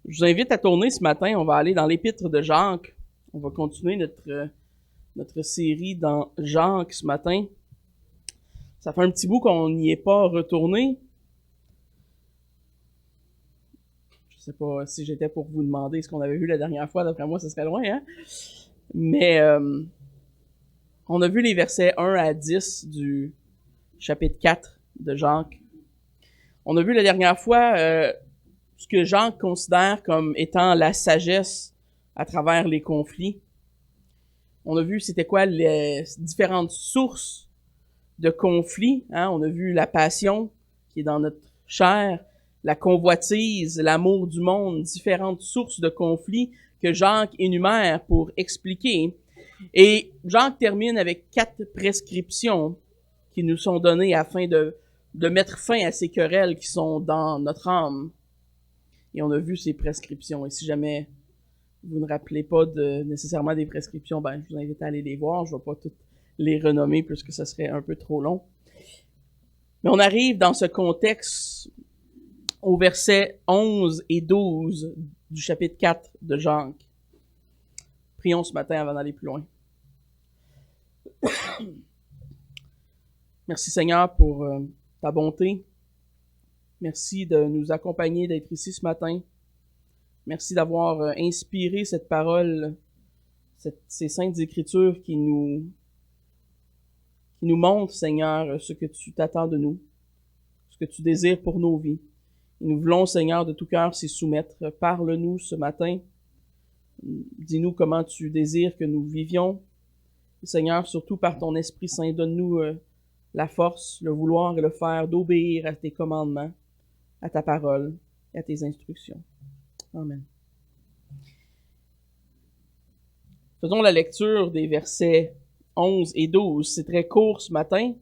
Je vous invite à tourner ce matin. On va aller dans l'Épître de Jacques. On va continuer notre série dans Jacques ce matin. Ça fait un petit bout qu'on n'y est pas retourné. Je sais pas si j'étais pour vous demander ce qu'on avait vu la dernière fois. D'après moi, ce serait loin, hein? Mais on a vu les versets 1 à 10 du chapitre 4 de Jacques. On a vu la dernière fois ce que Jacques considère comme étant la sagesse à travers les conflits. On a vu c'était quoi les différentes sources de conflits. Hein? On a vu la passion qui est dans notre chair, la convoitise, l'amour du monde, différentes sources de conflits que Jacques énumère pour expliquer. Et Jacques termine avec 4 prescriptions qui nous sont données afin de mettre fin à ces querelles qui sont dans notre âme. Et on a vu ces prescriptions. Et si jamais vous ne rappelez pas nécessairement des prescriptions, ben, je vous invite à aller les voir. Je ne vais pas toutes les renommer puisque ça serait un peu trop long. Mais on arrive dans ce contexte au verset 11 et 12 du chapitre 4 de Jacques. Prions ce matin avant d'aller plus loin. Merci Seigneur pour ta bonté. Merci de nous accompagner, d'être ici ce matin. Merci d'avoir inspiré cette parole, ces saintes écritures qui nous montrent, Seigneur, ce que tu t'attends de nous, ce que tu désires pour nos vies. Et nous voulons, Seigneur, de tout cœur s'y soumettre. Parle-nous ce matin. Dis-nous comment tu désires que nous vivions. Et Seigneur, surtout par ton Esprit Saint, donne-nous la force, le vouloir et le faire d'obéir à tes commandements, à ta parole et à tes instructions. Amen. Faisons la lecture des versets 11 et 12. C'est très court ce matin,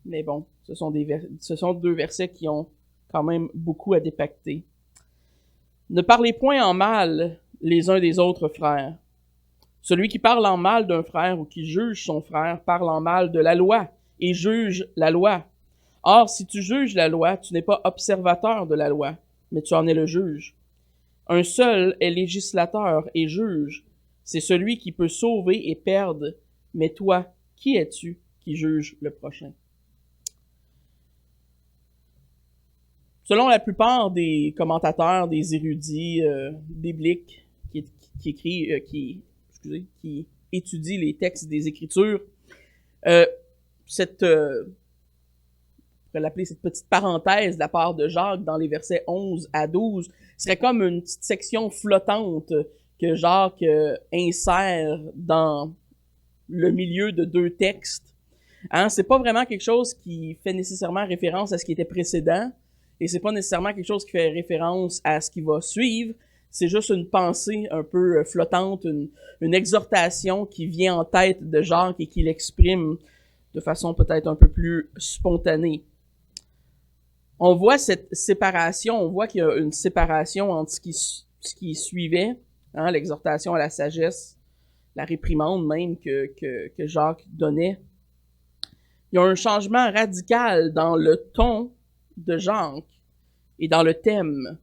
mais bon, ce sont 2 versets qui ont quand même beaucoup à dépacter. Ne parlez point en mal les uns des autres frères. Celui qui parle en mal d'un frère ou qui juge son frère parle en mal de la loi et juge la loi. Or, si tu juges la loi, tu n'es pas observateur de la loi, mais tu en es le juge. Un seul est législateur et juge. C'est celui qui peut sauver et perdre. Mais toi, qui es-tu qui juge le prochain? Selon la plupart des commentateurs, des érudits bibliques qui étudient les textes des Écritures, on pourrait l'appeler cette petite parenthèse de la part de Jacques dans les versets 11 à 12, serait comme une petite section flottante que Jacques insère dans le milieu de 2 textes. Hein? C'est pas vraiment quelque chose qui fait nécessairement référence à ce qui était précédent, et c'est pas nécessairement quelque chose qui fait référence à ce qui va suivre. C'est juste une pensée un peu flottante, une exhortation qui vient en tête de Jacques et qui l'exprime de façon peut-être un peu plus spontanée. On voit cette séparation, on voit qu'il y a une séparation entre ce qui suivait, hein, l'exhortation à la sagesse, la réprimande même que Jacques donnait. Il y a un changement radical dans le ton de Jacques et dans le thème.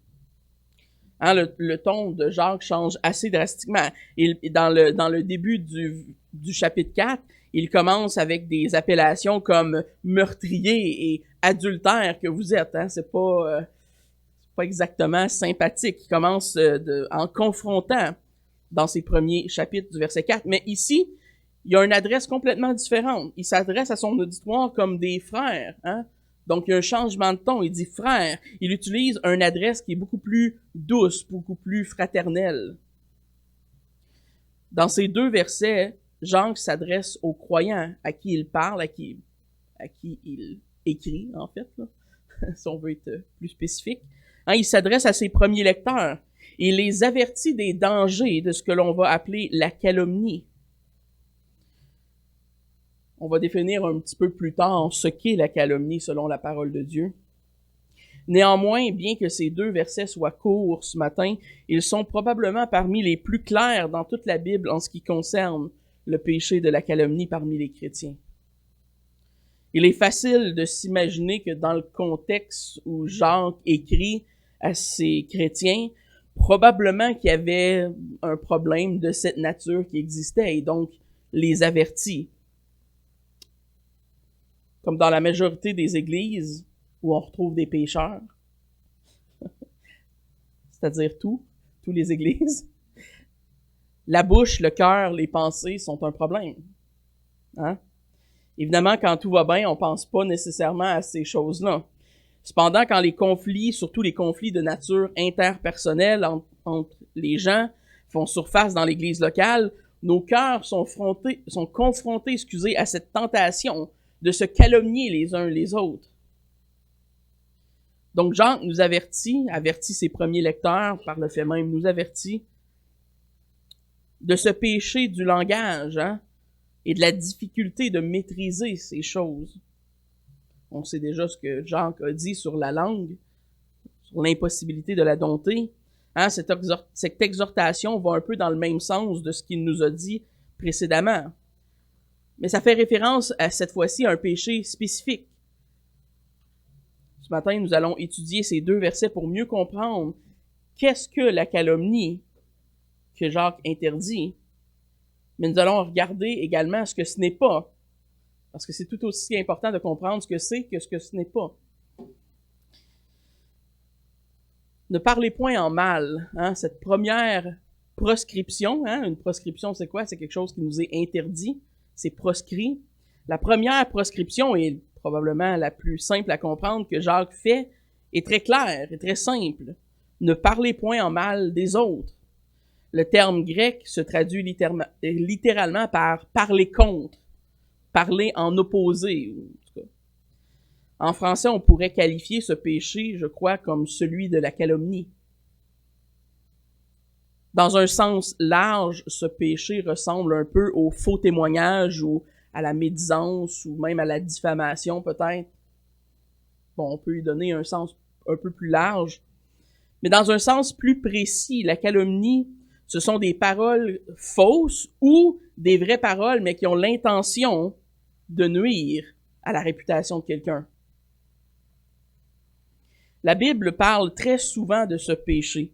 Hein, le ton de Jacques change assez drastiquement. Et dans le début du chapitre 4, il commence avec des appellations comme meurtrier et adultère que vous êtes. Hein? C'est pas exactement sympathique. Il commence en confrontant dans ses premiers chapitres du verset 4. Mais ici, il y a une adresse complètement différente. Il s'adresse à son auditoire comme des frères. Hein? Donc, il y a un changement de ton. Il dit frère. Il utilise une adresse qui est beaucoup plus douce, beaucoup plus fraternelle. Dans ces 2 versets, Jacques s'adresse aux croyants à qui il parle, à qui il écrit, en fait, là, si on veut être plus spécifique. Hein, il s'adresse à ses premiers lecteurs. Il les avertit des dangers de ce que l'on va appeler la calomnie. On va définir un petit peu plus tard ce qu'est la calomnie selon la parole de Dieu. Néanmoins, bien que ces 2 versets soient courts ce matin, ils sont probablement parmi les plus clairs dans toute la Bible en ce qui concerne le péché de la calomnie parmi les chrétiens. Il est facile de s'imaginer que dans le contexte où Jacques écrit à ces chrétiens, probablement qu'il y avait un problème de cette nature qui existait et donc les avertit. Comme dans la majorité des églises où on retrouve des pécheurs, c'est-à-dire tous les églises, la bouche, le cœur, les pensées sont un problème. Hein? Évidemment, quand tout va bien, on pense pas nécessairement à ces choses-là. Cependant, quand les conflits, surtout les conflits de nature interpersonnelle entre les gens, font surface dans l'Église locale, nos cœurs sont confrontés à cette tentation de se calomnier les uns les autres. Donc Jean nous avertit ses premiers lecteurs, par le fait même nous avertit, de ce péché du langage, hein, et de la difficulté de maîtriser ces choses. On sait déjà ce que Jacques a dit sur la langue, sur l'impossibilité de la dompter. Hein, cette exhortation va un peu dans le même sens de ce qu'il nous a dit précédemment. Mais ça fait référence à cette fois-ci à un péché spécifique. Ce matin, nous allons étudier ces 2 versets pour mieux comprendre qu'est-ce que la calomnie que Jacques interdit. Mais nous allons regarder également ce que ce n'est pas. Parce que c'est tout aussi important de comprendre ce que c'est que ce n'est pas. Ne parlez point en mal. Hein, cette première proscription, hein, une proscription c'est quoi? C'est quelque chose qui nous est interdit, c'est proscrit. La première proscription est probablement la plus simple à comprendre que Jacques fait, est très claire, est très simple. Ne parlez point en mal des autres. Le terme grec se traduit littéralement par parler contre, parler en opposé. En tout cas. En français, on pourrait qualifier ce péché, je crois, comme celui de la calomnie. Dans un sens large, ce péché ressemble un peu au faux témoignage ou à la médisance ou même à la diffamation peut-être. Bon, on peut lui donner un sens un peu plus large. Mais dans un sens plus précis, la calomnie, ce sont des paroles fausses ou des vraies paroles, mais qui ont l'intention de nuire à la réputation de quelqu'un. La Bible parle très souvent de ce péché.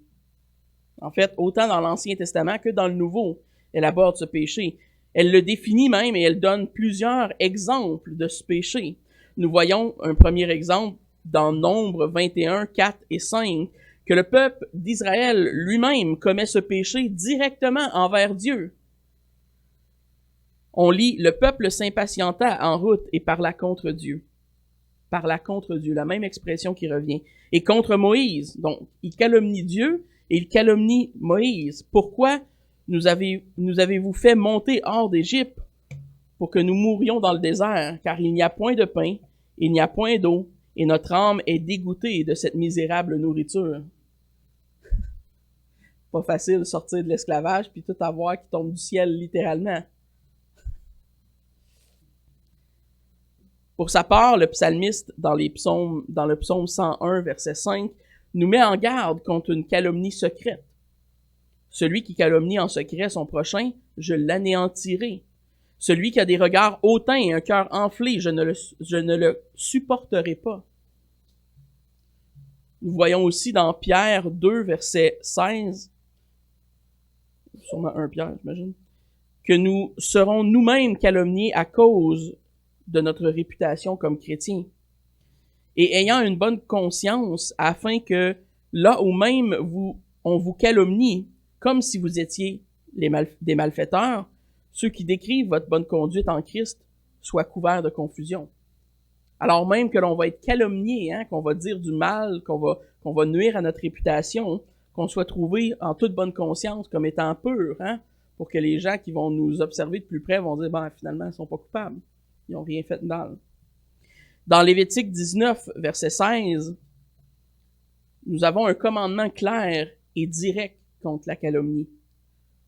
En fait, autant dans l'Ancien Testament que dans le Nouveau, elle aborde ce péché. Elle le définit même et elle donne plusieurs exemples de ce péché. Nous voyons un premier exemple dans Nombre 21, 4 et 5, que le peuple d'Israël lui-même commet ce péché directement envers Dieu. On lit « Le peuple s'impatienta en route et parla contre Dieu ». Parla contre Dieu, la même expression qui revient. Et contre Moïse. Donc, il calomnie Dieu et il calomnie Moïse. Pourquoi nous avez-vous fait monter hors d'Égypte pour que nous mourions dans le désert? Car il n'y a point de pain, il n'y a point d'eau, et notre âme est dégoûtée de cette misérable nourriture. Pas facile de sortir de l'esclavage puis tout avoir qui tombe du ciel littéralement. Pour sa part, le psalmiste, dans le psaume 101, verset 5, nous met en garde contre une calomnie secrète. Celui qui calomnie en secret son prochain, je l'anéantirai. Celui qui a des regards hautains et un cœur enflé, je ne le supporterai pas. Nous voyons aussi dans Pierre 2, verset 16, sûrement 1 Pierre, j'imagine, que nous serons nous-mêmes calomniés à cause de notre réputation comme chrétiens. Et ayant une bonne conscience, afin que là où même on vous calomnie, comme si vous étiez des malfaiteurs, ceux qui décrivent votre bonne conduite en Christ soient couverts de confusion. Alors même que l'on va être calomnié, hein, qu'on va dire du mal, qu'on va nuire à notre réputation, qu'on soit trouvé en toute bonne conscience comme étant pur, hein, pour que les gens qui vont nous observer de plus près vont dire, finalement, ils sont pas coupables. Ils n'ont rien fait de mal. Dans Lévitique 19, verset 16, nous avons un commandement clair et direct contre la calomnie.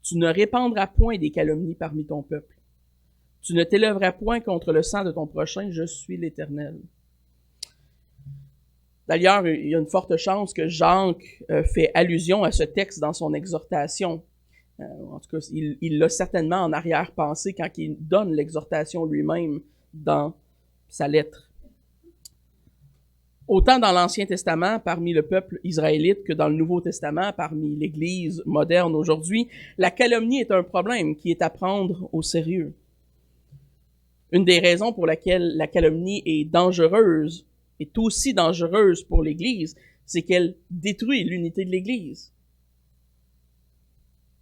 Tu ne répandras point des calomnies parmi ton peuple. Tu ne t'élèveras point contre le sang de ton prochain, je suis l'Éternel. D'ailleurs, il y a une forte chance que Jacques fait allusion à ce texte dans son exhortation. En tout cas, il l'a certainement en arrière-pensée quand il donne l'exhortation lui-même dans sa lettre. autant dans l'Ancien Testament, parmi le peuple israélite, que dans le Nouveau Testament, parmi l'Église moderne aujourd'hui, la calomnie est un problème qui est à prendre au sérieux. Une des raisons pour laquelle la calomnie est dangereuse, est aussi dangereuse pour l'Église, c'est qu'elle détruit l'unité de l'Église.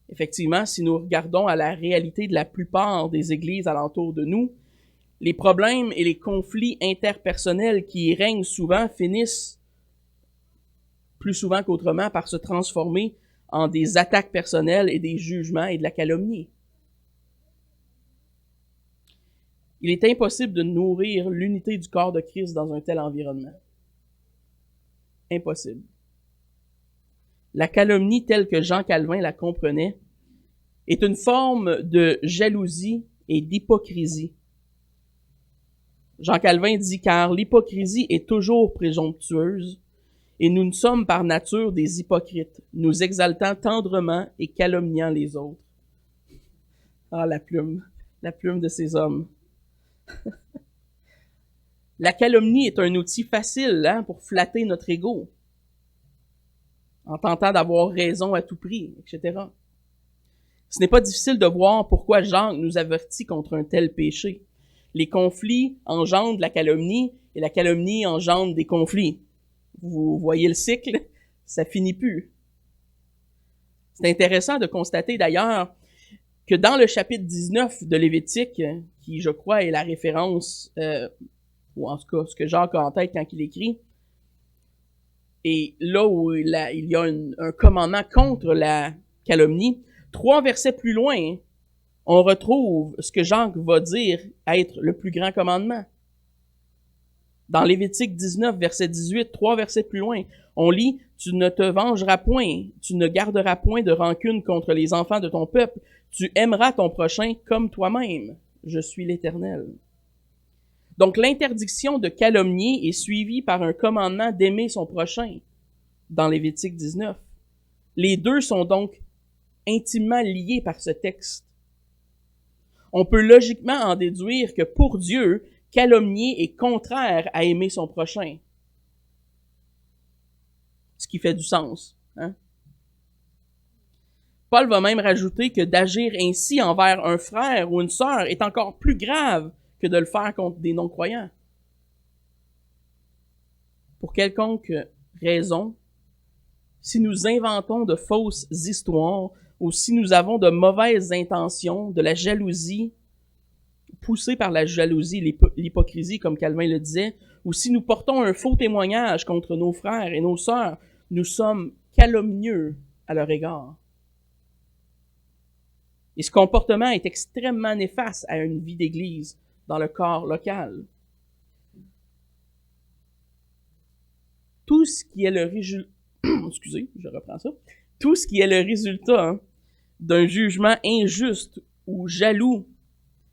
Effectivement, si nous regardons à la réalité de la plupart des églises alentour de nous, les problèmes et les conflits interpersonnels qui y règnent souvent finissent, plus souvent qu'autrement, par se transformer en des attaques personnelles et des jugements et de la calomnie. Il est impossible de nourrir l'unité du corps de Christ dans un tel environnement. Impossible. La calomnie telle que Jean Calvin la comprenait est une forme de jalousie et d'hypocrisie. Jean Calvin dit « Car l'hypocrisie est toujours présomptueuse, et nous ne sommes par nature des hypocrites, nous exaltant tendrement et calomniant les autres. » Ah, la plume de ces hommes. La calomnie est un outil facile pour flatter notre ego, en tentant d'avoir raison à tout prix, etc. Ce n'est pas difficile de voir pourquoi Jean nous avertit contre un tel péché. Les conflits engendrent la calomnie, et la calomnie engendre des conflits. Vous voyez le cycle, ça finit plus. C'est intéressant de constater d'ailleurs que dans le chapitre 19 de Lévitique, qui je crois est la référence, ou en tout cas ce que Jacques a en tête quand il écrit, et là où il y a un commandement contre la calomnie, 3 versets plus loin, on retrouve ce que Jacques va dire être le plus grand commandement. Dans Lévitique 19, verset 18, 3 versets plus loin, on lit « Tu ne te vengeras point, tu ne garderas point de rancune contre les enfants de ton peuple, tu aimeras ton prochain comme toi-même. Je suis l'Éternel. » Donc l'interdiction de calomnier est suivie par un commandement d'aimer son prochain dans Lévitique 19. Les deux sont donc intimement liés par ce texte. On peut logiquement en déduire que pour Dieu, calomnier est contraire à aimer son prochain. Ce qui fait du sens. Paul va même rajouter que d'agir ainsi envers un frère ou une sœur est encore plus grave que de le faire contre des non-croyants. Pour quelconque raison, si nous inventons de fausses histoires ou si nous avons de mauvaises intentions, de la jalousie, poussée par la jalousie, l'hypocrisie, comme Calvin le disait, ou si nous portons un faux témoignage contre nos frères et nos sœurs, nous sommes calomnieux à leur égard. Et ce comportement est extrêmement néfaste à une vie d'Église dans le corps local. Tout ce qui est le résultat, tout ce qui est le résultat d'un jugement injuste ou jaloux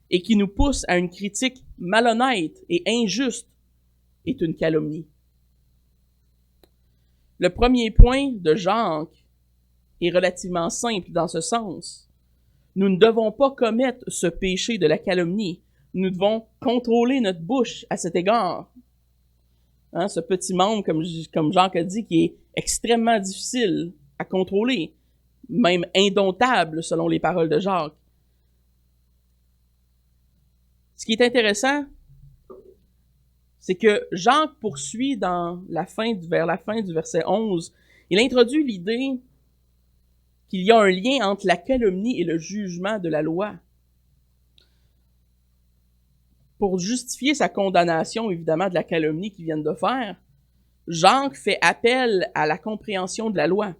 et qui nous pousse à une critique malhonnête et injuste est une calomnie. Le premier point de Jacques est relativement simple dans ce sens. Nous ne devons pas commettre ce péché de la calomnie. Nous devons contrôler notre bouche à cet égard. Ce petit membre, comme Jacques a dit, qui est extrêmement difficile à contrôler, même indomptable selon les paroles de Jacques. Ce qui est intéressant, c'est que Jacques poursuit vers la fin du verset 11, il introduit l'idée qu'il y a un lien entre la calomnie et le jugement de la loi. Pour justifier sa condamnation, évidemment, de la calomnie qu'ils viennent de faire, Jacques fait appel à la compréhension de la loi.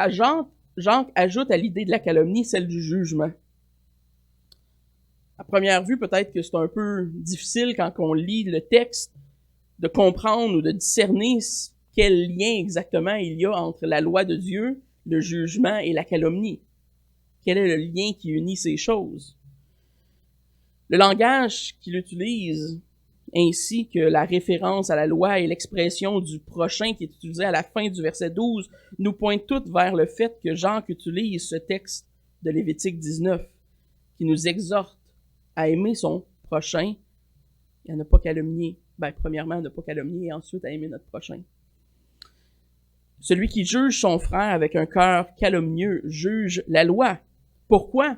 Jacques ajoute à l'idée de la calomnie celle du jugement. À première vue, peut-être que c'est un peu difficile quand on lit le texte de comprendre ou de discerner quel lien exactement il y a entre la loi de Dieu, le jugement et la calomnie. Quel est le lien qui unit ces choses? Le langage qu'il utilise, ainsi que la référence à la loi et l'expression du prochain qui est utilisée à la fin du verset 12, nous pointent toutes vers le fait que Jacques utilise ce texte de Lévitique 19, qui nous exhorte à aimer son prochain et à ne pas calomnier Premièrement, à ne pas calomnier et ensuite à aimer notre prochain. Celui qui juge son frère avec un cœur calomnieux juge la loi. Pourquoi?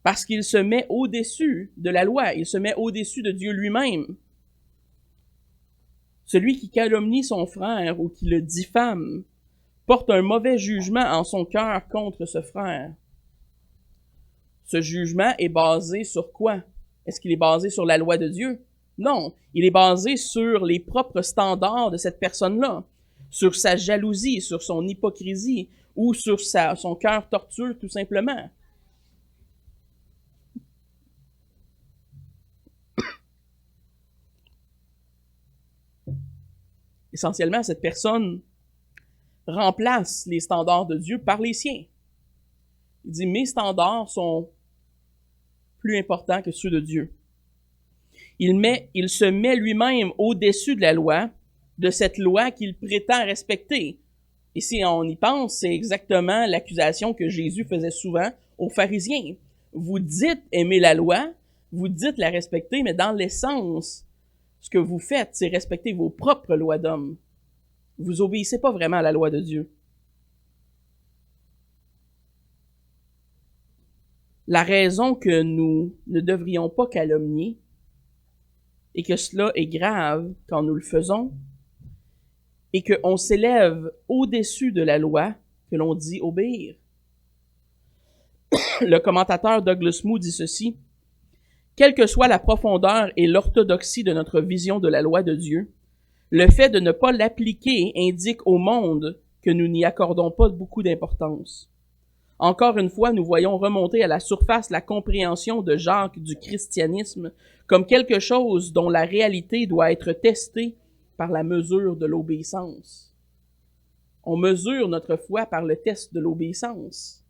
Parce qu'il se met au-dessus de la loi, il se met au-dessus de Dieu lui-même. Celui qui calomnie son frère ou qui le diffame porte un mauvais jugement en son cœur contre ce frère. Ce jugement est basé sur quoi? Est-ce qu'il est basé sur la loi de Dieu? Non, il est basé sur les propres standards de cette personne-là, sur sa jalousie, sur son hypocrisie ou sur son cœur tortueux tout simplement. Essentiellement, cette personne remplace les standards de Dieu par les siens. Il dit, mes standards sont plus importants que ceux de Dieu. Il se met lui-même au-dessus de la loi, de cette loi qu'il prétend respecter. Et si on y pense, c'est exactement l'accusation que Jésus faisait souvent aux pharisiens. Vous dites aimer la loi, vous dites la respecter, mais dans l'essence, ce que vous faites, c'est respecter vos propres lois d'homme. Vous obéissez pas vraiment à la loi de Dieu. La raison que nous ne devrions pas calomnier et que cela est grave quand nous le faisons et qu'on s'élève au-dessus de la loi que l'on dit obéir. Le commentateur Douglas Moo dit ceci: « Quelle que soit la profondeur et l'orthodoxie de notre vision de la loi de Dieu, le fait de ne pas l'appliquer indique au monde que nous n'y accordons pas beaucoup d'importance. Encore une fois, nous voyons remonter à la surface la compréhension de Jacques du christianisme comme quelque chose dont la réalité doit être testée par la mesure de l'obéissance. On mesure notre foi par le test de l'obéissance.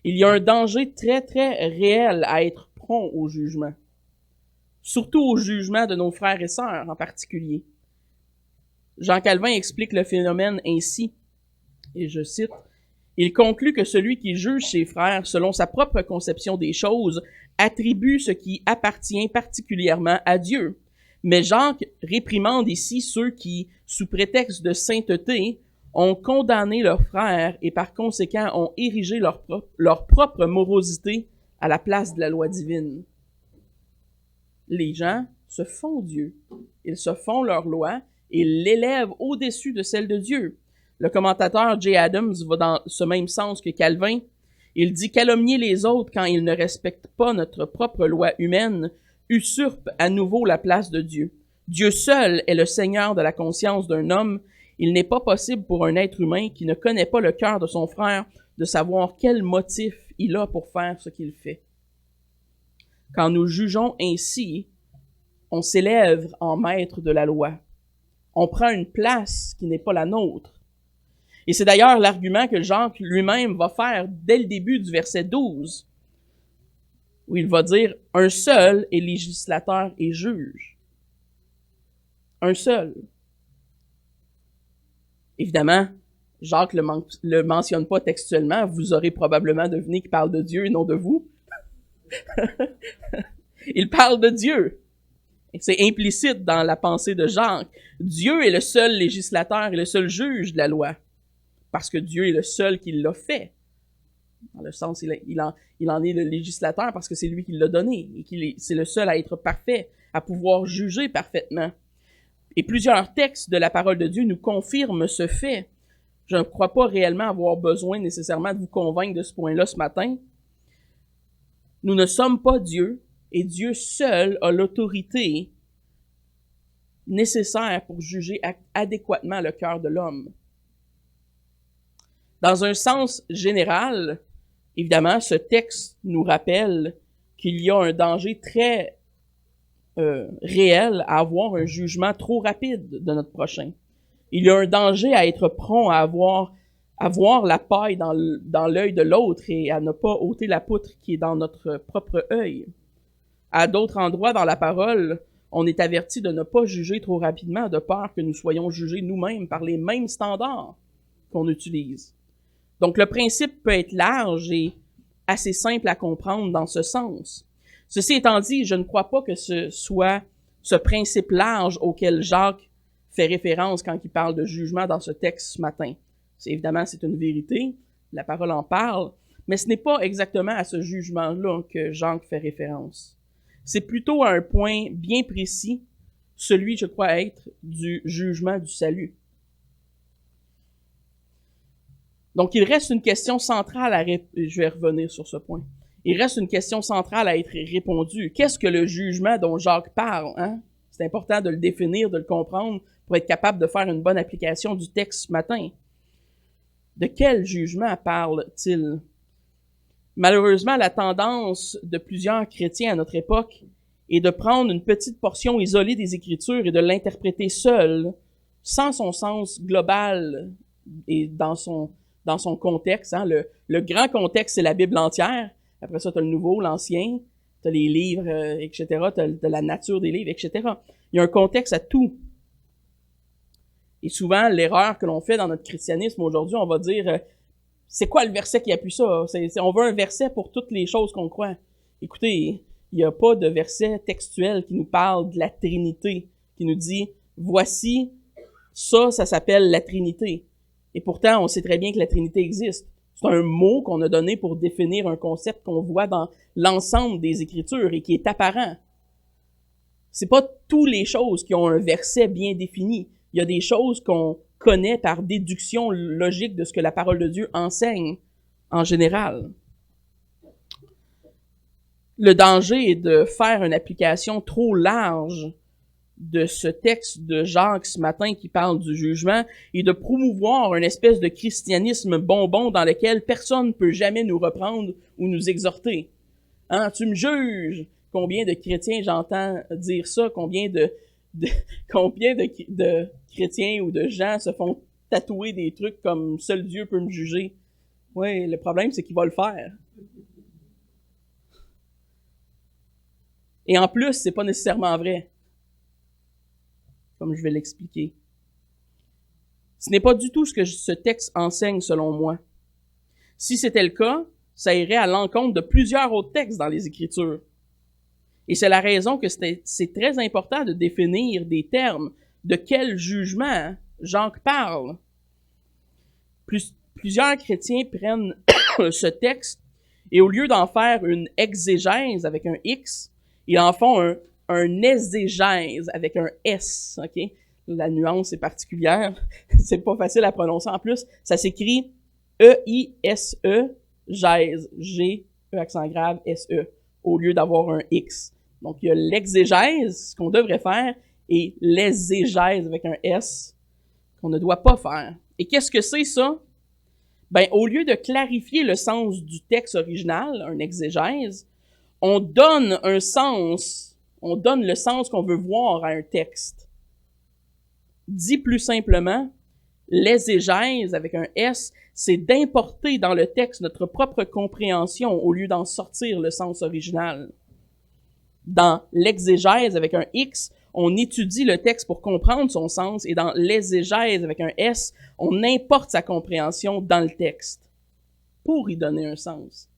Il y a un danger très, très réel à être prompt au jugement, surtout au jugement de nos frères et sœurs en particulier. Jean Calvin explique le phénomène ainsi, et je cite, « Il conclut que celui qui juge ses frères selon sa propre conception des choses attribue ce qui appartient particulièrement à Dieu. Mais Jacques réprimande ici ceux qui, sous prétexte de sainteté, ont condamné leurs frères et par conséquent ont érigé leur propre morosité à la place de la loi divine. » Les gens se font Dieu, ils se font leur loi et l'élèvent au-dessus de celle de Dieu. Le commentateur J. Adams va dans ce même sens que Calvin. Il dit « Calomnier les autres quand ils ne respectent pas notre propre loi humaine usurpe à nouveau la place de Dieu. Dieu seul est le Seigneur de la conscience d'un homme. Il n'est pas possible pour un être humain qui ne connaît pas le cœur de son frère de savoir quel motif il a pour faire ce qu'il fait. Quand nous jugeons ainsi, on s'élève en maître de la loi. On prend une place qui n'est pas la nôtre. Et c'est d'ailleurs l'argument que Jacques lui-même va faire dès le début du verset 12, où il va dire « Un seul est législateur et juge. » Un seul. Évidemment, Jacques le mentionne pas textuellement, vous aurez probablement deviné qu'il parle de Dieu et non de vous. Il parle de Dieu. C'est implicite dans la pensée de Jacques. Dieu est le seul législateur et le seul juge de la loi, parce que Dieu est le seul qui l'a fait. Dans le sens, il en est le législateur parce que c'est lui qui l'a donné, et c'est le seul à être parfait, à pouvoir juger parfaitement. Et plusieurs textes de la parole de Dieu nous confirment ce fait. Je ne crois pas réellement avoir besoin nécessairement de vous convaincre de ce point-là ce matin. Nous ne sommes pas Dieu, et Dieu seul a l'autorité nécessaire pour juger adéquatement le cœur de l'homme. Dans un sens général, évidemment, ce texte nous rappelle qu'il y a un danger très réel à avoir un jugement trop rapide de notre prochain. Il y a un danger à être prompt à voir la paille dans l'œil de l'autre et à ne pas ôter la poutre qui est dans notre propre œil. À d'autres endroits dans la parole, on est averti de ne pas juger trop rapidement de peur que nous soyons jugés nous-mêmes par les mêmes standards qu'on utilise. Donc le principe peut être large et assez simple à comprendre dans ce sens. Ceci étant dit, je ne crois pas que ce soit ce principe large auquel Jacques fait référence quand il parle de jugement dans ce texte ce matin. Évidemment, c'est une vérité, la parole en parle, mais ce n'est pas exactement à ce jugement-là que Jacques fait référence. C'est plutôt à un point bien précis, celui, je crois, être du jugement du salut. Donc, il reste une question centrale je vais revenir sur ce point. Il reste une question centrale à être répondue. Qu'est-ce que le jugement dont Jacques parle, hein? C'est important de le définir, de le comprendre, pour être capable de faire une bonne application du texte ce matin. De quel jugement parle-t-il? Malheureusement, la tendance de plusieurs chrétiens à notre époque est de prendre une petite portion isolée des Écritures et de l'interpréter seule, sans son sens global et dans son contexte. Hein. Le grand contexte, c'est la Bible entière. Après ça, tu as le Nouveau, l'Ancien, tu as les livres, etc., tu as la nature des livres, etc. Il y a un contexte à tout. Et souvent, l'erreur que l'on fait dans notre christianisme aujourd'hui, on va dire, c'est quoi le verset qui appuie ça? On veut un verset pour toutes les choses qu'on croit. Écoutez, il n'y a pas de verset textuel qui nous parle de la Trinité, qui nous dit, voici, ça s'appelle la Trinité. Et pourtant, on sait très bien que la Trinité existe. C'est un mot qu'on a donné pour définir un concept qu'on voit dans l'ensemble des Écritures et qui est apparent. C'est pas toutes les choses qui ont un verset bien défini. Il y a des choses qu'on connaît par déduction logique de ce que la parole de Dieu enseigne en général. Le danger est de faire une application trop large de ce texte de Jacques ce matin qui parle du jugement et de promouvoir une espèce de christianisme bonbon dans lequel personne ne peut jamais nous reprendre ou nous exhorter. Hein, tu me juges! Combien de chrétiens j'entends dire ça? Combien de chrétiens ou de gens se font tatouer des trucs comme « seul Dieu peut me juger ». Oui, le problème, c'est qu'il va le faire. Et en plus, c'est pas nécessairement vrai, comme je vais l'expliquer. Ce n'est pas du tout ce que ce texte enseigne selon moi. Si c'était le cas, ça irait à l'encontre de plusieurs autres textes dans les Écritures. Et c'est la raison que c'est très important de définir des termes. De quel jugement Jacques parle? Plusieurs chrétiens prennent ce texte et au lieu d'en faire une exégèse avec un X, ils en font un exégèse avec un S. Okay? La nuance est particulière. C'est pas facile à prononcer en plus. Ça s'écrit E-I-S-E, gèse, G-E accent grave, S-E, au lieu d'avoir un X. Donc, il y a l'exégèse, ce qu'on devrait faire, et l'exégèse avec un S, qu'on ne doit pas faire. Et qu'est-ce que c'est ça? Ben, au lieu de clarifier le sens du texte original, un exégèse, on donne un sens, on donne le sens qu'on veut voir à un texte. Dit plus simplement, l'exégèse avec un S, c'est d'importer dans le texte notre propre compréhension au lieu d'en sortir le sens original. Dans l'exégèse avec un X, on étudie le texte pour comprendre son sens et dans l'exégèse avec un S, on importe sa compréhension dans le texte pour y donner un sens.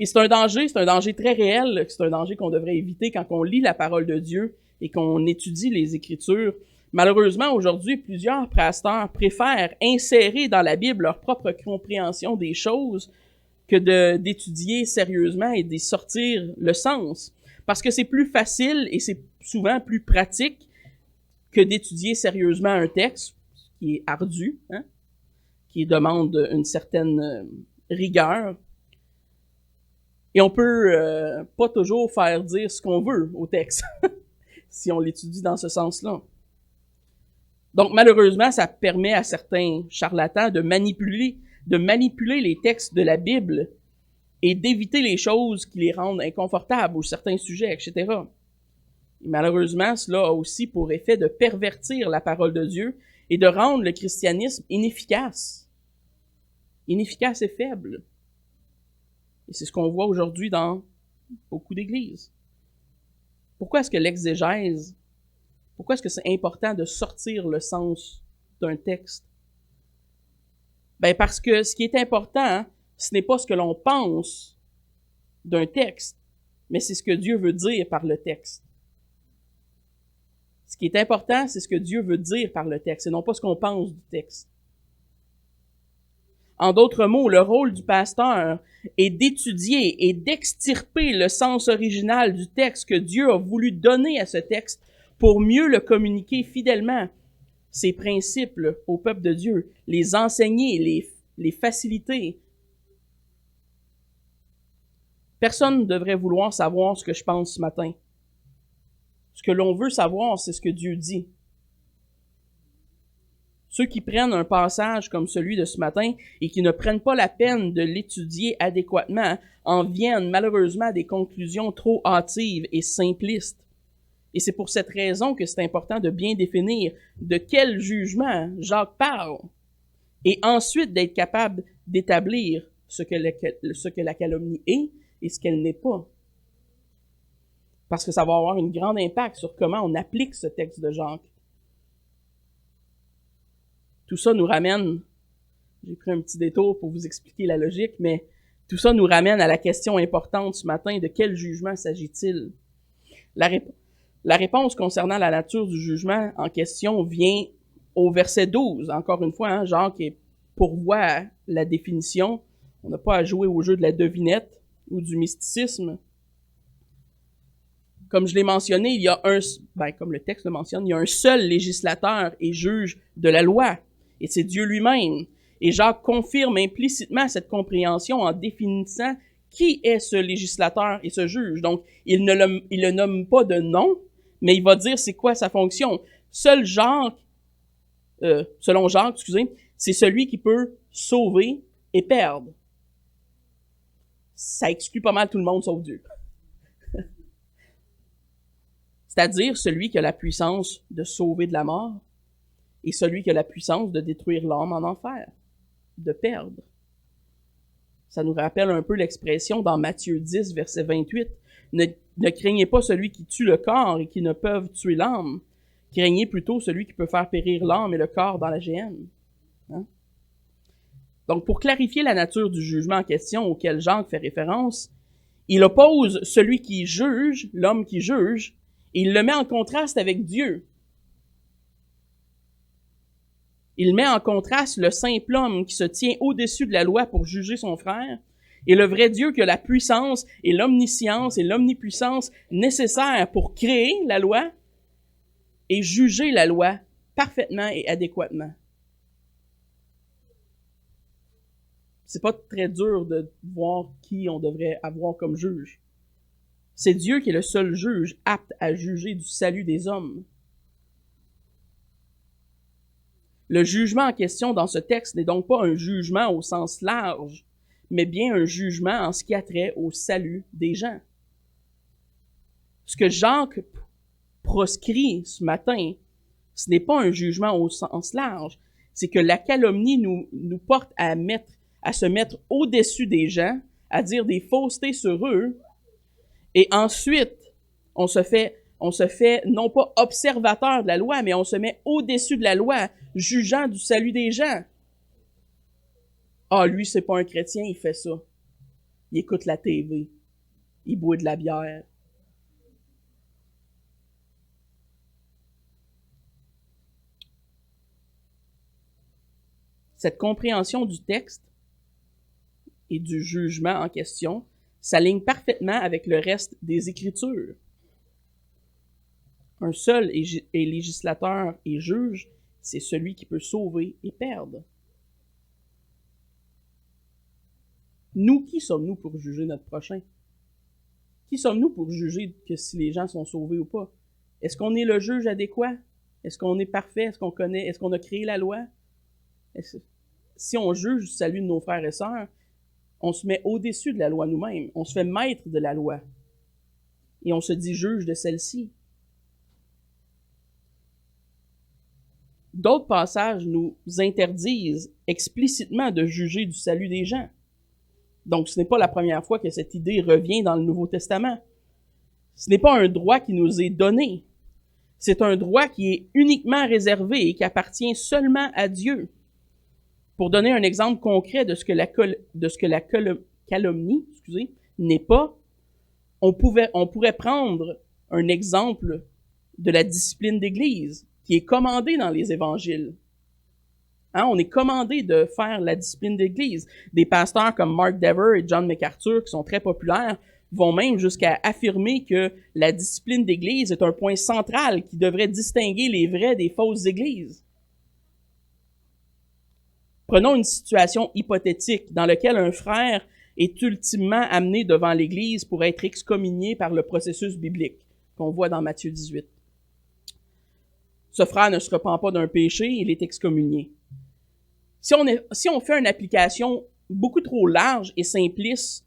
Et c'est un danger très réel, c'est un danger qu'on devrait éviter quand on lit la parole de Dieu et qu'on étudie les Écritures. Malheureusement, aujourd'hui, plusieurs pasteurs préfèrent insérer dans la Bible leur propre compréhension des choses que d'étudier sérieusement et d'y sortir le sens. Parce que c'est plus facile et c'est souvent plus pratique que d'étudier sérieusement un texte, qui est ardu, hein, qui demande une certaine rigueur. Et on peut pas toujours faire dire ce qu'on veut au texte, si on l'étudie dans ce sens-là. Donc, malheureusement, ça permet à certains charlatans de manipuler les textes de la Bible et d'éviter les choses qui les rendent inconfortables ou certains sujets, etc. Et malheureusement, cela a aussi pour effet de pervertir la parole de Dieu et de rendre le christianisme inefficace. Inefficace et faible. Et c'est ce qu'on voit aujourd'hui dans beaucoup d'églises. Pourquoi est-ce que c'est important de sortir le sens d'un texte? Ben parce que ce qui est important, ce n'est pas ce que l'on pense d'un texte, mais c'est ce que Dieu veut dire par le texte. Ce qui est important, c'est ce que Dieu veut dire par le texte, et non pas ce qu'on pense du texte. En d'autres mots, le rôle du pasteur est d'étudier et d'extirper le sens original du texte que Dieu a voulu donner à ce texte pour mieux le communiquer fidèlement, ses principes au peuple de Dieu, les enseigner, les faciliter. Personne ne devrait vouloir savoir ce que je pense ce matin. Ce que l'on veut savoir, c'est ce que Dieu dit. Ceux qui prennent un passage comme celui de ce matin et qui ne prennent pas la peine de l'étudier adéquatement en viennent malheureusement à des conclusions trop hâtives et simplistes. Et c'est pour cette raison que c'est important de bien définir de quel jugement Jacques parle et ensuite d'être capable d'établir ce que la calomnie est et ce qu'elle n'est pas. Parce que ça va avoir un grand impact sur comment on applique ce texte de Jacques. Tout ça nous ramène, j'ai pris un petit détour pour vous expliquer la logique, mais tout ça nous ramène à la question importante ce matin, de quel jugement s'agit-il? La réponse concernant la nature du jugement en question vient au verset 12. Encore une fois, Jacques pourvoit la définition. On n'a pas à jouer au jeu de la devinette ou du mysticisme. Comme je l'ai mentionné, il y a comme le texte le mentionne, il y a un seul législateur et juge de la loi, et c'est Dieu lui-même. Et Jacques confirme implicitement cette compréhension en définissant qui est ce législateur et ce juge. Donc, il ne le nomme pas de nom, mais il va dire c'est quoi sa fonction. Selon Jacques, c'est celui qui peut sauver et perdre. Ça exclut pas mal tout le monde sauf Dieu. C'est-à-dire celui qui a la puissance de sauver de la mort et celui qui a la puissance de détruire l'âme en enfer, de perdre. Ça nous rappelle un peu l'expression dans Matthieu 10, verset 28. Ne craignez pas celui qui tue le corps et qui ne peuvent tuer l'âme. Craignez plutôt celui qui peut faire périr l'âme et le corps dans la géhenne. Donc, pour clarifier la nature du jugement en question auquel Jacques fait référence, il oppose celui qui juge, l'homme qui juge, et il le met en contraste avec Dieu. Il met en contraste le simple homme qui se tient au-dessus de la loi pour juger son frère et le vrai Dieu qui a la puissance et l'omniscience et l'omnipuissance nécessaires pour créer la loi et juger la loi parfaitement et adéquatement. C'est pas très dur de voir qui on devrait avoir comme juge. C'est Dieu qui est le seul juge apte à juger du salut des hommes. Le jugement en question dans ce texte n'est donc pas un jugement au sens large, mais bien un jugement en ce qui a trait au salut des gens. Ce que Jacques proscrit ce matin, ce n'est pas un jugement au sens large, c'est que la calomnie nous porte à se mettre au-dessus des gens, à dire des faussetés sur eux, et ensuite, on se fait non pas observateur de la loi, mais on se met au-dessus de la loi, jugeant du salut des gens. Ah, lui, c'est pas un chrétien, il fait ça. Il écoute la TV. Il boit de la bière. Cette compréhension du texte et du jugement en question s'aligne parfaitement avec le reste des Écritures. Un seul est législateur et juge, c'est celui qui peut sauver et perdre. Nous, qui sommes-nous pour juger notre prochain? Qui sommes-nous pour juger que si les gens sont sauvés ou pas? Est-ce qu'on est le juge adéquat? Est-ce qu'on est parfait? Est-ce qu'on a créé la loi? Si on juge le salut de nos frères et sœurs, on se met au-dessus de la loi nous-mêmes. On se fait maître de la loi. Et on se dit juge de celle-ci. D'autres passages nous interdisent explicitement de juger du salut des gens. Donc, ce n'est pas la première fois que cette idée revient dans le Nouveau Testament. Ce n'est pas un droit qui nous est donné. C'est un droit qui est uniquement réservé et qui appartient seulement à Dieu. Pour donner un exemple concret de ce que la calomnie n'est pas, on pourrait prendre un exemple de la discipline d'Église, qui est commandée dans les évangiles. Hein, on est commandé de faire la discipline d'Église. Des pasteurs comme Mark Dever et John MacArthur, qui sont très populaires, vont même jusqu'à affirmer que la discipline d'Église est un point central qui devrait distinguer les vraies des fausses églises. Prenons une situation hypothétique dans laquelle un frère est ultimement amené devant l'Église pour être excommunié par le processus biblique qu'on voit dans Matthieu 18. Ce frère ne se repent pas d'un péché, il est excommunié. Si on fait une application beaucoup trop large et simpliste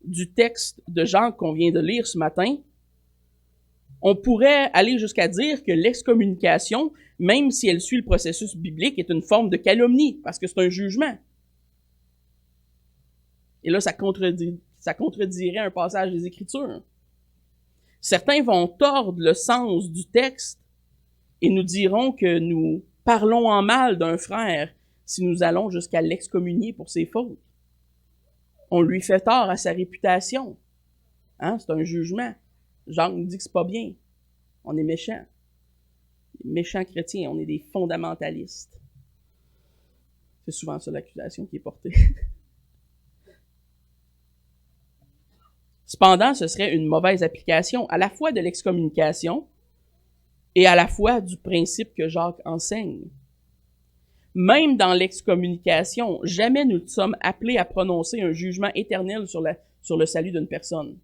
du texte de Jacques qu'on vient de lire ce matin, on pourrait aller jusqu'à dire que l'excommunication, même si elle suit le processus biblique, est une forme de calomnie, parce que c'est un jugement. Et là, ça contredirait un passage des Écritures. Certains vont tordre le sens du texte et nous diront que nous parlons en mal d'un frère si nous allons jusqu'à l'excommunier pour ses fautes. On lui fait tort à sa réputation. Hein? C'est un jugement. Jacques nous dit que c'est pas bien. On est méchants. Méchants chrétiens, on est des fondamentalistes. C'est souvent ça l'accusation qui est portée. Cependant, ce serait une mauvaise application à la fois de l'excommunication et à la fois du principe que Jacques enseigne. Même dans l'excommunication, jamais nous sommes appelés à prononcer un jugement éternel sur le salut d'une personne.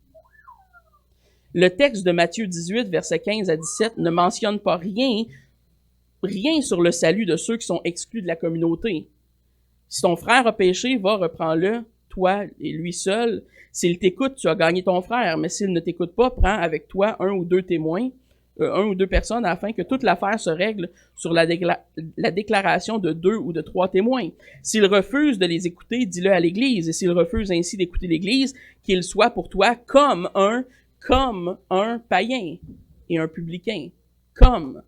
Le texte de Matthieu 18, versets 15 à 17, ne mentionne pas rien sur le salut de ceux qui sont exclus de la communauté. Si ton frère a péché, va, reprends-le, toi et lui seul. S'il t'écoute, tu as gagné ton frère, mais s'il ne t'écoute pas, prends avec toi un ou deux témoins, un ou deux personnes, afin que toute l'affaire se règle sur la déclaration de 2 ou de 3 témoins. S'il refuse de les écouter, dis-le à l'Église, et s'il refuse ainsi d'écouter l'Église, qu'il soit pour toi comme un païen et un publicain. Comme.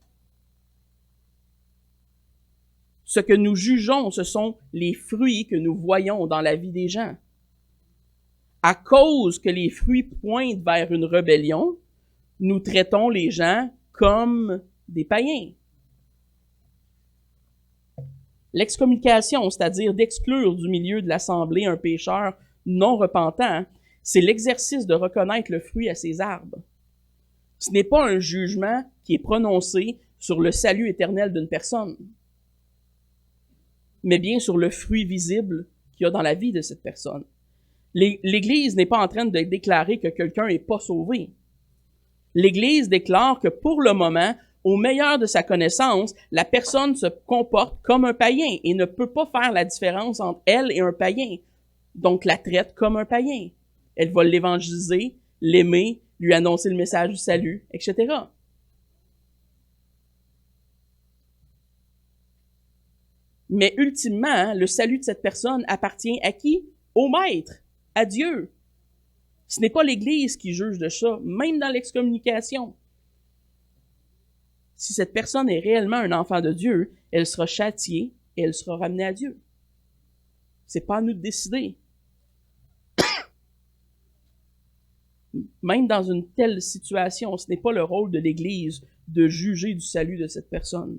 Ce que nous jugeons, ce sont les fruits que nous voyons dans la vie des gens. À cause que les fruits pointent vers une rébellion, nous traitons les gens comme des païens. L'excommunication, c'est-à-dire d'exclure du milieu de l'assemblée un pécheur non repentant, c'est l'exercice de reconnaître le fruit à ses arbres. Ce n'est pas un jugement qui est prononcé sur le salut éternel d'une personne, mais bien sur le fruit visible qu'il y a dans la vie de cette personne. L'Église n'est pas en train de déclarer que quelqu'un n'est pas sauvé. L'Église déclare que pour le moment, au meilleur de sa connaissance, la personne se comporte comme un païen et ne peut pas faire la différence entre elle et un païen. Donc la traite comme un païen. Elle va l'évangéliser, l'aimer, lui annoncer le message du salut, etc. Mais ultimement, le salut de cette personne appartient à qui? Au Maître, à Dieu. Ce n'est pas l'Église qui juge de ça, même dans l'excommunication. Si cette personne est réellement un enfant de Dieu, elle sera châtiée et elle sera ramenée à Dieu. C'est pas à nous de décider. Même dans une telle situation, ce n'est pas le rôle de l'Église de juger du salut de cette personne.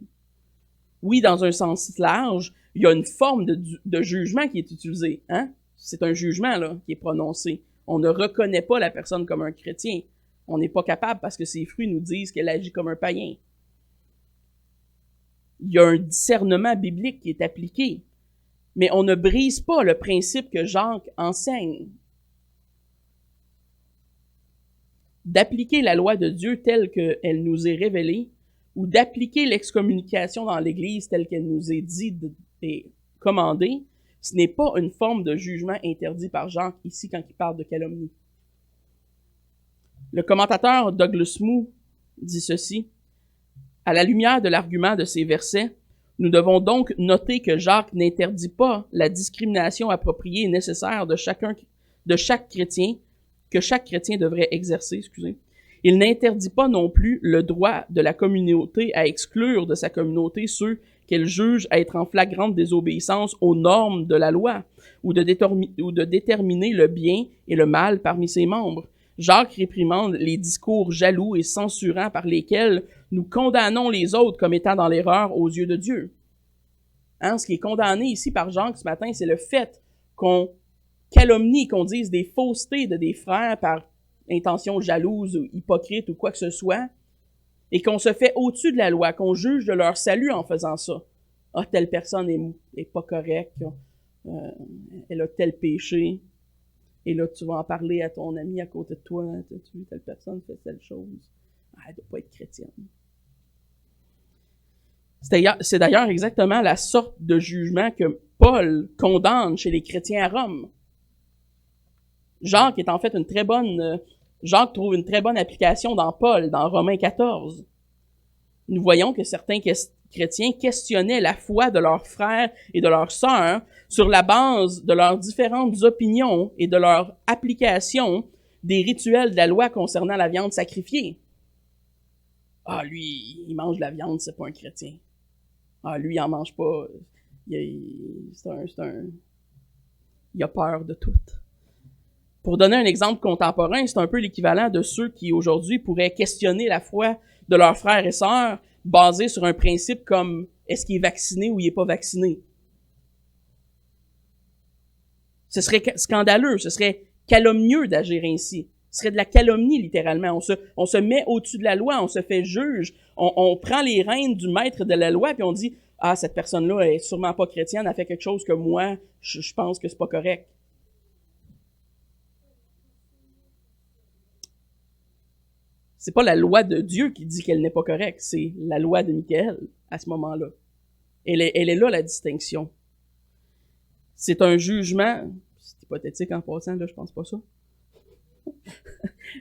Oui, dans un sens large, il y a une forme de jugement qui est utilisée. Hein? C'est un jugement là, qui est prononcé. On ne reconnaît pas la personne comme un chrétien. On n'est pas capable parce que ses fruits nous disent qu'elle agit comme un païen. Il y a un discernement biblique qui est appliqué, mais on ne brise pas le principe que Jacques enseigne. D'appliquer la loi de Dieu telle qu'elle nous est révélée, ou d'appliquer l'excommunication dans l'Église telle qu'elle nous est dite et commandée, ce n'est pas une forme de jugement interdit par Jacques ici quand il parle de calomnie. Le commentateur Douglas Moo dit ceci: à la lumière de l'argument de ces versets, nous devons donc noter que Jacques n'interdit pas la discrimination appropriée et nécessaire de chaque chrétien, que chaque chrétien devrait exercer, Il n'interdit pas non plus le droit de la communauté à exclure de sa communauté ceux qu'elle juge être en flagrante désobéissance aux normes de la loi, ou de déterminer le bien et le mal parmi ses membres. Jacques réprimande les discours jaloux et censurants par lesquels nous condamnons les autres comme étant dans l'erreur aux yeux de Dieu. Hein, ce qui est condamné ici par Jacques ce matin, c'est le fait qu'on calomnie, qu'on dise des faussetés de des frères par intention jalouse ou hypocrite ou quoi que ce soit, et qu'on se fait au-dessus de la loi, qu'on juge de leur salut en faisant ça. Ah, telle personne est pas correcte, elle a tel péché, et là, tu vas en parler à ton ami à côté de toi, tu vu, telle personne fait telle chose. Ah, elle doit pas être chrétienne. C'est d'ailleurs exactement la sorte de jugement que Paul condamne chez les chrétiens à Rome. Jacques trouve une très bonne application dans Paul, dans Romains 14. Nous voyons que certains chrétiens questionnaient la foi de leurs frères et de leurs sœurs sur la base de leurs différentes opinions et de leur application des rituels de la loi concernant la viande sacrifiée. Ah, lui, il mange de la viande, c'est pas un chrétien. Ah, lui, il en mange pas. Il a peur de tout. Pour donner un exemple contemporain, c'est un peu l'équivalent de ceux qui, aujourd'hui, pourraient questionner la foi de leurs frères et sœurs basé sur un principe comme est-ce qu'il est vacciné ou il n'est pas vacciné. Ce serait scandaleux, ce serait calomnieux d'agir ainsi. Ce serait de la calomnie, littéralement. On se met au-dessus de la loi, on se fait juge, on prend les rênes du maître de la loi, puis on dit « Ah, cette personne-là est sûrement pas chrétienne, elle a fait quelque chose que moi, je pense que c'est pas correct. » C'est pas la loi de Dieu qui dit qu'elle n'est pas correcte, c'est la loi de Michael à ce moment-là. Elle est là, la distinction. C'est un jugement, c'est hypothétique en passant, là, je pense pas ça.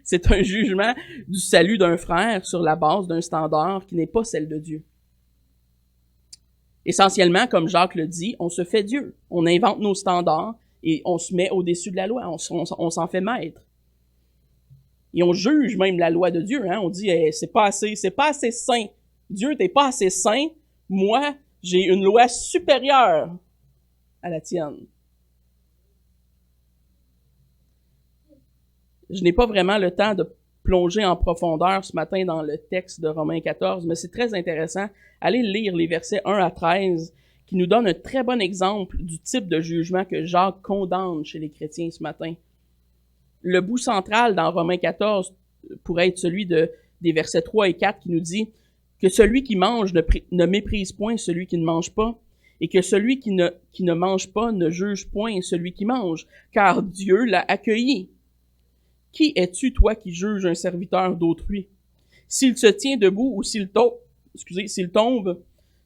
C'est un jugement du salut d'un frère sur la base d'un standard qui n'est pas celle de Dieu. Essentiellement, comme Jacques le dit, on se fait Dieu. On invente nos standards et on se met au-dessus de la loi. On s'en fait maître. Et on juge même la loi de Dieu. Hein? On dit c'est pas assez saint. Dieu, t'es pas assez saint. Moi, j'ai une loi supérieure à la tienne. Je n'ai pas vraiment le temps de plonger en profondeur ce matin dans le texte de Romains 14, mais c'est très intéressant. Allez lire les versets 1 à 13 qui nous donnent un très bon exemple du type de jugement que Jacques condamne chez les chrétiens ce matin. Le bout central dans Romains 14 pourrait être celui des versets 3 et 4 qui nous dit que celui qui mange ne méprise point celui qui ne mange pas, et que celui qui ne mange pas ne juge point celui qui mange, car Dieu l'a accueilli. Qui es-tu, toi, qui juges un serviteur d'autrui? S'il se tient debout ou s'il tombe,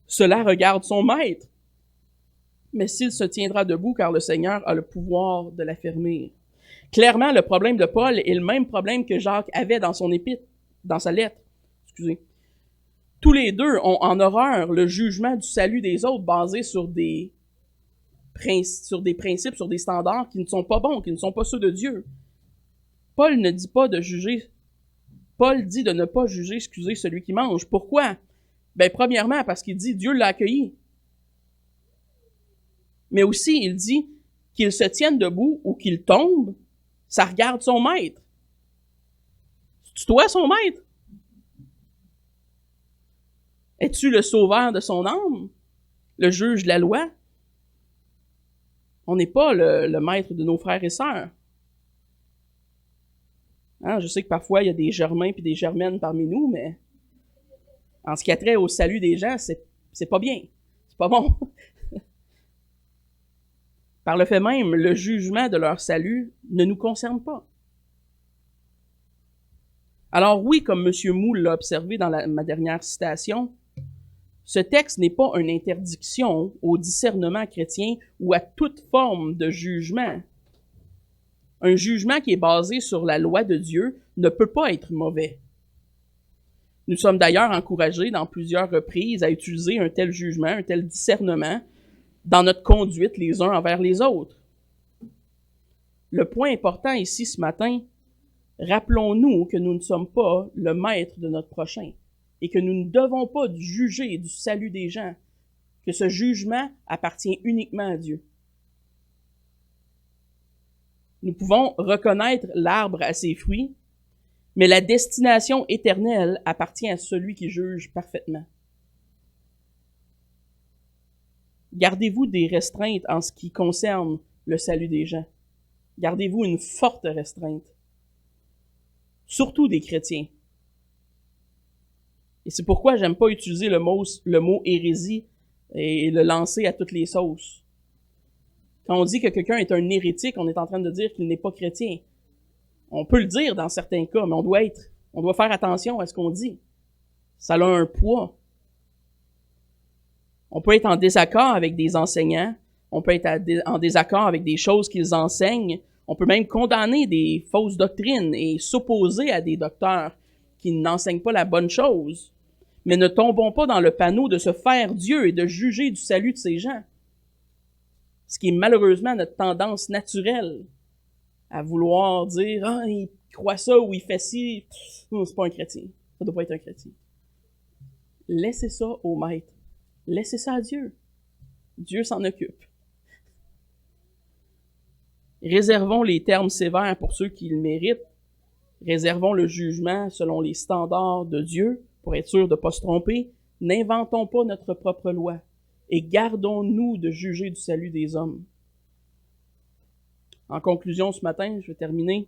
cela regarde son maître. Mais s'il se tiendra debout, car le Seigneur a le pouvoir de l'affermir. Clairement, le problème de Paul est le même problème que Jacques avait dans son épître, dans sa lettre. Tous les deux ont en horreur le jugement du salut des autres basé sur des principes, sur des standards qui ne sont pas bons, qui ne sont pas ceux de Dieu. Paul dit de ne pas juger, celui qui mange. Pourquoi? Premièrement, parce qu'il dit Dieu l'a accueilli. Mais aussi, il dit qu'il se tienne debout ou qu'il tombe, ça regarde son maître. C'est-tu toi son maître? Es-tu le sauveur de son âme? Le juge de la loi? On n'est pas le maître de nos frères et sœurs. Hein, je sais que parfois, il y a des Germains et des Germaines parmi nous, mais en ce qui a trait au salut des gens, c'est pas bien. C'est pas bon. Par le fait même, le jugement de leur salut ne nous concerne pas. Alors oui, comme M. Moule l'a observé dans ma dernière citation, ce texte n'est pas une interdiction au discernement chrétien ou à toute forme de jugement. Un jugement qui est basé sur la loi de Dieu ne peut pas être mauvais. Nous sommes d'ailleurs encouragés dans plusieurs reprises à utiliser un tel jugement, un tel discernement dans notre conduite les uns envers les autres. Le point important ici ce matin, rappelons-nous que nous ne sommes pas le maître de notre prochain et que nous ne devons pas juger du salut des gens, que ce jugement appartient uniquement à Dieu. Nous pouvons reconnaître l'arbre à ses fruits, Mais la destination éternelle appartient à celui qui juge parfaitement. Gardez-vous des restreintes en ce qui concerne le salut des gens. Gardez-vous une forte restreinte. Surtout des chrétiens. Et c'est pourquoi j'aime pas utiliser le mot hérésie et le lancer à toutes les sauces. Quand on dit que quelqu'un est un hérétique, on est en train de dire qu'il n'est pas chrétien. On peut le dire dans certains cas, mais on doit faire attention à ce qu'on dit. Ça a un poids. On peut être en désaccord avec des enseignants, on peut être en désaccord avec des choses qu'ils enseignent, on peut même condamner des fausses doctrines et s'opposer à des docteurs qui n'enseignent pas la bonne chose. Mais ne tombons pas dans le panneau de se faire Dieu et de juger du salut de ces gens. Ce qui est malheureusement notre tendance naturelle à vouloir dire « Ah, il croit ça ou il fait ci, c'est pas un chrétien. Ça doit pas être un chrétien. » Laissez ça au maître. Laissez ça à Dieu. Dieu s'en occupe. Réservons les termes sévères pour ceux qui le méritent. Réservons le jugement selon les standards de Dieu pour être sûr de ne pas se tromper. N'inventons pas notre propre loi et gardons-nous de juger du salut des hommes. En conclusion, ce matin, je vais terminer.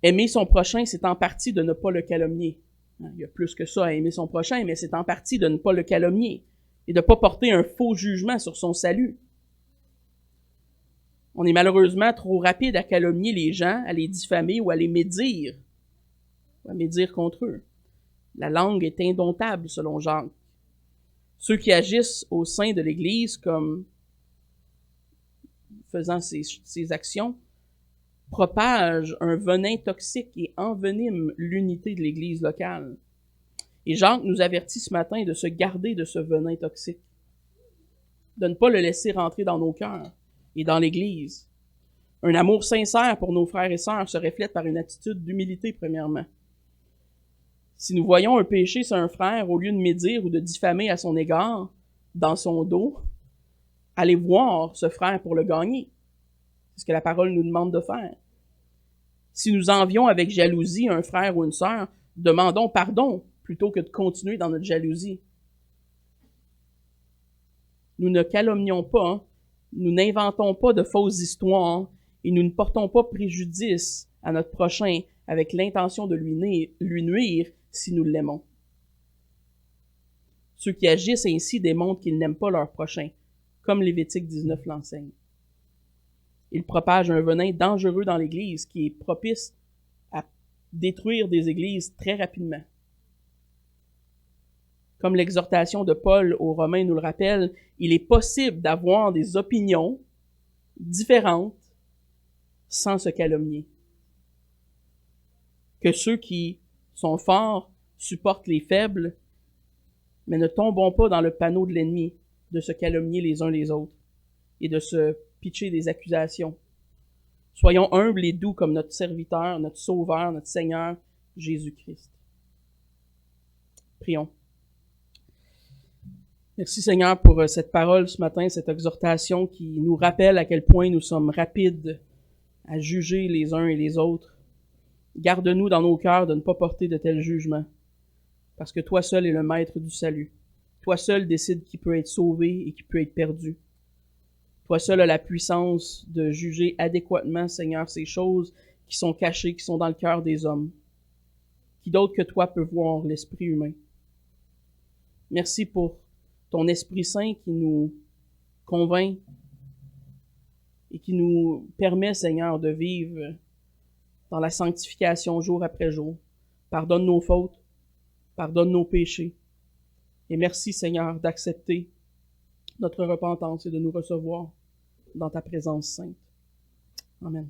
Aimer son prochain, c'est en partie de ne pas le calomnier. Il y a plus que ça à aimer son prochain, mais c'est en partie de ne pas le calomnier et de ne pas porter un faux jugement sur son salut. On est malheureusement trop rapide à calomnier les gens, à les diffamer ou à les médire contre eux. La langue est indomptable, selon Jacques. Ceux qui agissent au sein de l'Église comme faisant ces actions propagent un venin toxique et enveniment l'unité de l'Église locale. Et Jacques nous avertit ce matin de se garder de ce venin toxique, de ne pas le laisser rentrer dans nos cœurs et dans l'Église. Un amour sincère pour nos frères et sœurs se reflète par une attitude d'humilité, premièrement. Si nous voyons un péché sur un frère, au lieu de médire ou de diffamer à son égard, dans son dos, allez voir ce frère pour le gagner. C'est ce que la parole nous demande de faire. Si nous envions avec jalousie un frère ou une sœur, demandons pardon plutôt que de continuer dans notre jalousie. Nous ne calomnions pas, nous n'inventons pas de fausses histoires et nous ne portons pas préjudice à notre prochain avec l'intention de lui nuire si nous l'aimons. Ceux qui agissent ainsi démontrent qu'ils n'aiment pas leur prochain, comme Lévitique 19 l'enseigne. Ils propagent un venin dangereux dans l'Église qui est propice à détruire des églises très rapidement. Comme l'exhortation de Paul aux Romains nous le rappelle, il est possible d'avoir des opinions différentes sans se calomnier. Que ceux qui sont forts supportent les faibles, mais ne tombons pas dans le panneau de l'ennemi de se calomnier les uns les autres et de se pitcher des accusations. Soyons humbles et doux comme notre serviteur, notre sauveur, notre Seigneur, Jésus-Christ. Prions. Merci Seigneur pour cette parole ce matin, cette exhortation qui nous rappelle à quel point nous sommes rapides à juger les uns et les autres. Garde-nous dans nos cœurs de ne pas porter de tels jugements, parce que toi seul es le maître du salut. Toi seul décides qui peut être sauvé et qui peut être perdu. Toi seul as la puissance de juger adéquatement, Seigneur, ces choses qui sont cachées, qui sont dans le cœur des hommes. Qui d'autre que toi peut voir l'esprit humain? Merci pour ton Esprit Saint qui nous convainc et qui nous permet, Seigneur, de vivre dans la sanctification jour après jour. Pardonne nos fautes, pardonne nos péchés. Et merci, Seigneur, d'accepter notre repentance et de nous recevoir dans ta présence sainte. Amen.